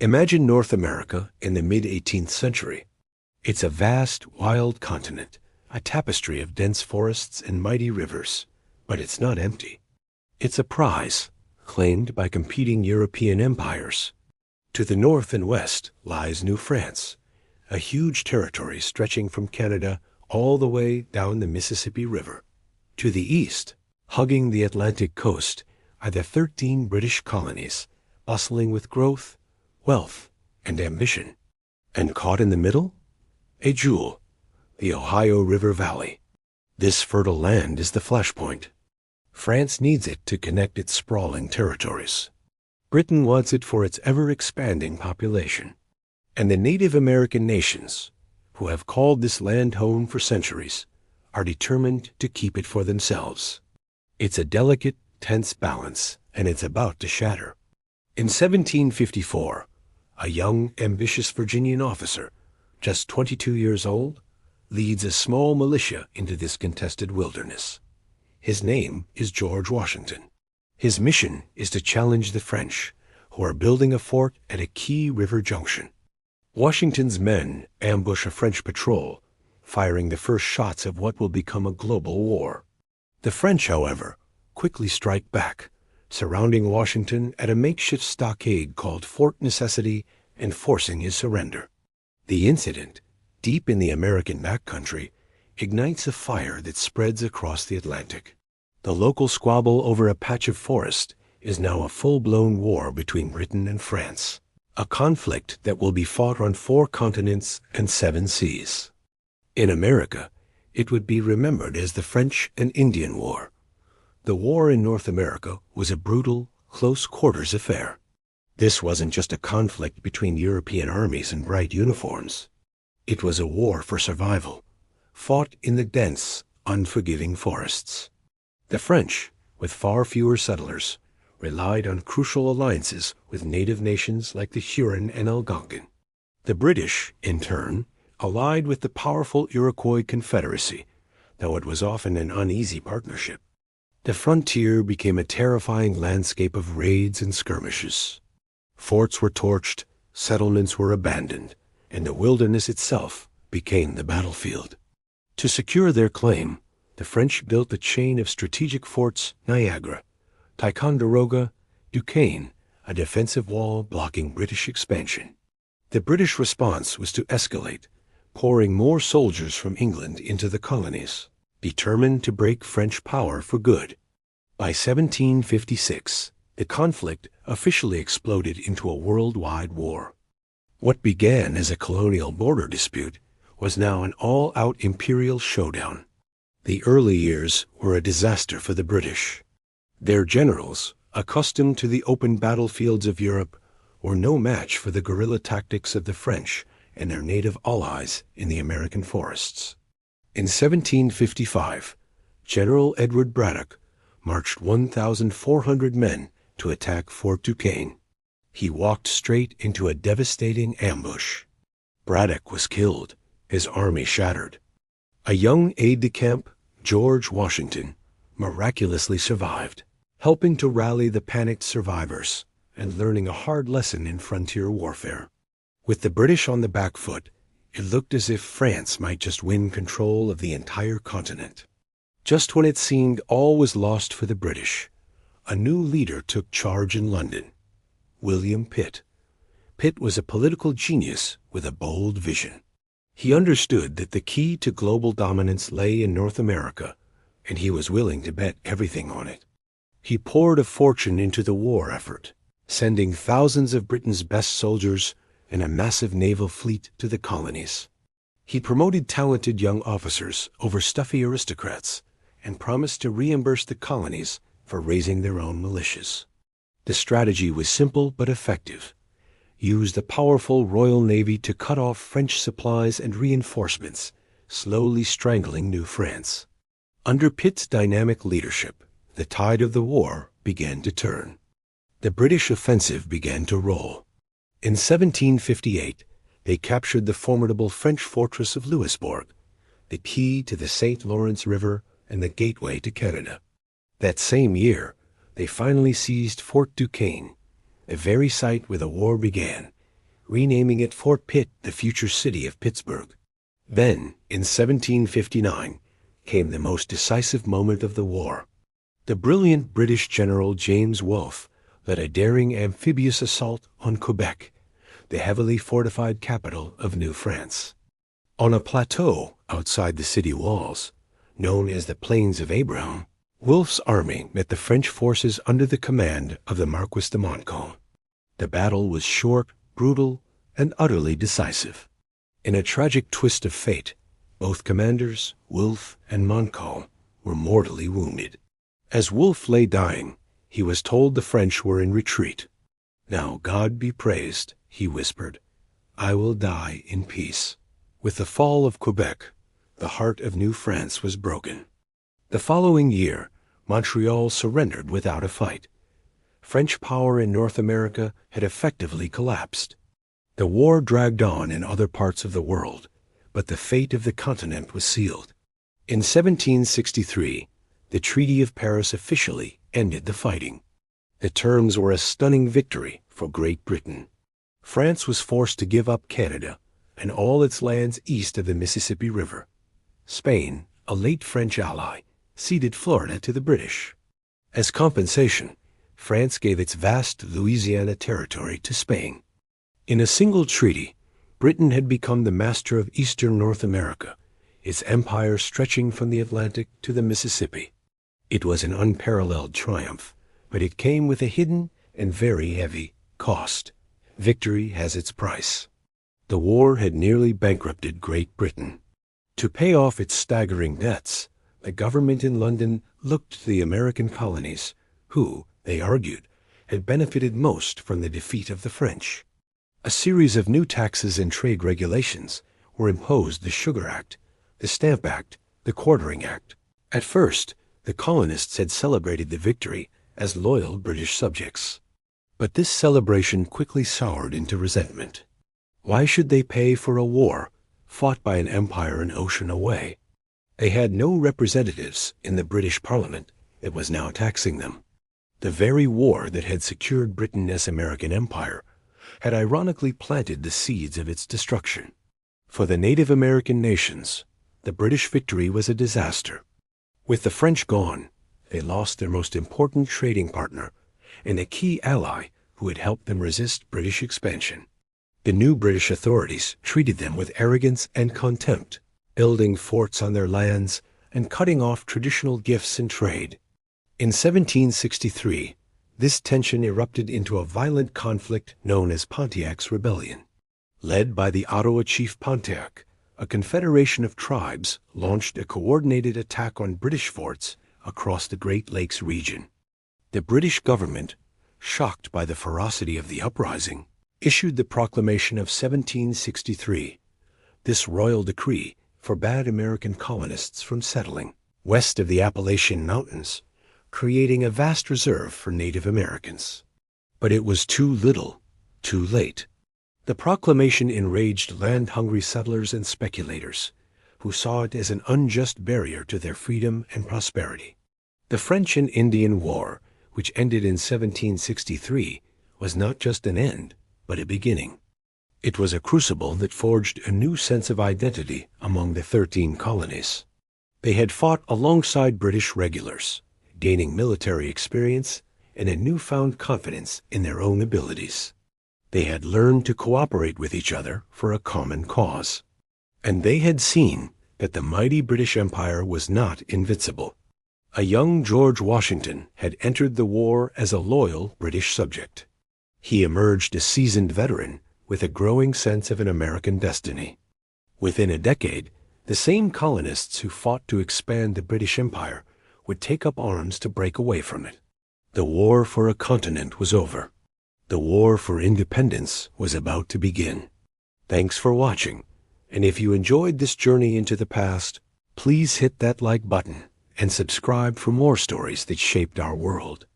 Imagine North America in the mid-18th century. It's a vast, wild continent, a tapestry of dense forests and mighty rivers. But it's not empty. It's a prize, claimed by competing European empires. To the north and west lies New France, a huge territory stretching from Canada all the way down the Mississippi River. To the east, hugging the Atlantic coast, are the 13 British colonies, bustling with growth, wealth, and ambition. And caught in the middle? A jewel, the Ohio River Valley. This fertile land is the flashpoint. France needs it to connect its sprawling territories. Britain wants it for its ever-expanding population. And the Native American nations, who have called this land home for centuries, are determined to keep it for themselves. It's a delicate, tense balance, and it's about to shatter. In 1754, a young, ambitious Virginian officer, just 22 years old, leads a small militia into this contested wilderness. His name is George Washington. His mission is to challenge the French, who are building a fort at a key river junction. Washington's men ambush a French patrol, firing the first shots of what will become a global war. The French, however, quickly strike back, surrounding Washington at a makeshift stockade called Fort Necessity and forcing his surrender. The incident, deep in the American backcountry, ignites a fire that spreads across the Atlantic. The local squabble over a patch of forest is now a full-blown war between Britain and France, a conflict that will be fought on 4 continents and 7 seas. In America, it would be remembered as the French and Indian War. The war in North America was a brutal, close-quarters affair. This wasn't just a conflict between European armies in bright uniforms. It was a war for survival, fought in the dense, unforgiving forests. The French, with far fewer settlers, relied on crucial alliances with native nations like the Huron and Algonquin. The British, in turn, allied with the powerful Iroquois Confederacy, though it was often an uneasy partnership. The frontier became a terrifying landscape of raids and skirmishes. Forts were torched, settlements were abandoned, and the wilderness itself became the battlefield. To secure their claim, the French built a chain of strategic forts: Niagara, Ticonderoga, Duquesne, a defensive wall blocking British expansion. The British response was to escalate, pouring more soldiers from England into the colonies, determined to break French power for good. By 1756, the conflict officially exploded into a worldwide war. What began as a colonial border dispute was now an all-out imperial showdown. The early years were a disaster for the British. Their generals, accustomed to the open battlefields of Europe, were no match for the guerrilla tactics of the French and their native allies in the American forests. In 1755, General Edward Braddock marched 1,400 men to attack Fort Duquesne. He walked straight into a devastating ambush. Braddock was killed, his army shattered. A young aide-de-camp, George Washington, miraculously survived, helping to rally the panicked survivors and learning a hard lesson in frontier warfare. With the British on the back foot, it looked as if France might just win control of the entire continent. Just when it seemed all was lost for the British, a new leader took charge in London: William Pitt. Pitt was a political genius with a bold vision. He understood that the key to global dominance lay in North America, and he was willing to bet everything on it. He poured a fortune into the war effort, sending thousands of Britain's best soldiers and a massive naval fleet to the colonies. He promoted talented young officers over stuffy aristocrats and promised to reimburse the colonies for raising their own militias. The strategy was simple but effective. Use the powerful Royal Navy to cut off French supplies and reinforcements, slowly strangling New France. Under Pitt's dynamic leadership, the tide of the war began to turn. The British offensive began to roll. In 1758, they captured the formidable French fortress of Louisbourg, the key to the St. Lawrence River and the gateway to Canada. That same year, they finally seized Fort Duquesne, the very site where the war began, renaming it Fort Pitt, the future city of Pittsburgh. Then, in 1759, came the most decisive moment of the war. The brilliant British general James Wolfe led a daring amphibious assault on Quebec, the heavily fortified capital of New France. On a plateau outside the city walls, known as the Plains of Abraham, Wolfe's army met the French forces under the command of the Marquis de Montcalm. The battle was short, brutal, and utterly decisive. In a tragic twist of fate, both commanders, Wolfe and Montcalm, were mortally wounded. As Wolfe lay dying, he was told the French were in retreat. "Now God be praised," he whispered. "I will die in peace." With the fall of Quebec, the heart of New France was broken. The following year, Montreal surrendered without a fight. French power in North America had effectively collapsed. The war dragged on in other parts of the world, but the fate of the continent was sealed. In 1763, the Treaty of Paris officially ended the fighting. The terms were a stunning victory for Great Britain. France was forced to give up Canada and all its lands east of the Mississippi River. Spain, a late French ally, ceded Florida to the British. As compensation, France gave its vast Louisiana territory to Spain. In a single treaty, Britain had become the master of eastern North America, its empire stretching from the Atlantic to the Mississippi. It was an unparalleled triumph, but it came with a hidden and very heavy cost. Victory has its price. The war had nearly bankrupted Great Britain. To pay off its staggering debts, the government in London looked to the American colonies, who, they argued, had benefited most from the defeat of the French. A series of new taxes and trade regulations were imposed: the Sugar Act, the Stamp Act, the Quartering Act. At first, the colonists had celebrated the victory as loyal British subjects. But this celebration quickly soured into resentment. Why should they pay for a war fought by an empire an ocean away? They had no representatives in the British Parliament that was now taxing them. The very war that had secured Britain as American empire had ironically planted the seeds of its destruction. For the Native American nations, the British victory was a disaster. With the French gone, they lost their most important trading partner and a key ally who had helped them resist British expansion. The new British authorities treated them with arrogance and contempt, building forts on their lands and cutting off traditional gifts and trade. In 1763, this tension erupted into a violent conflict known as Pontiac's Rebellion. Led by the Ottawa chief Pontiac, a confederation of tribes launched a coordinated attack on British forts across the Great Lakes region. The British government, shocked by the ferocity of the uprising, issued the Proclamation of 1763. This royal decree forbade American colonists from settling west of the Appalachian Mountains, creating a vast reserve for Native Americans. But it was too little, too late. The proclamation enraged land-hungry settlers and speculators, who saw it as an unjust barrier to their freedom and prosperity. The French and Indian War, which ended in 1763, was not just an end, but a beginning. It was a crucible that forged a new sense of identity among the 13 colonies. They had fought alongside British regulars, gaining military experience and a newfound confidence in their own abilities. They had learned to cooperate with each other for a common cause. And they had seen that the mighty British Empire was not invincible. A young George Washington had entered the war as a loyal British subject. He emerged a seasoned veteran with a growing sense of an American destiny. Within a decade, the same colonists who fought to expand the British Empire would take up arms to break away from it. The war for a continent was over. The war for independence was about to begin. Thanks for watching, and if you enjoyed this journey into the past, please hit that like button and subscribe for more stories that shaped our world.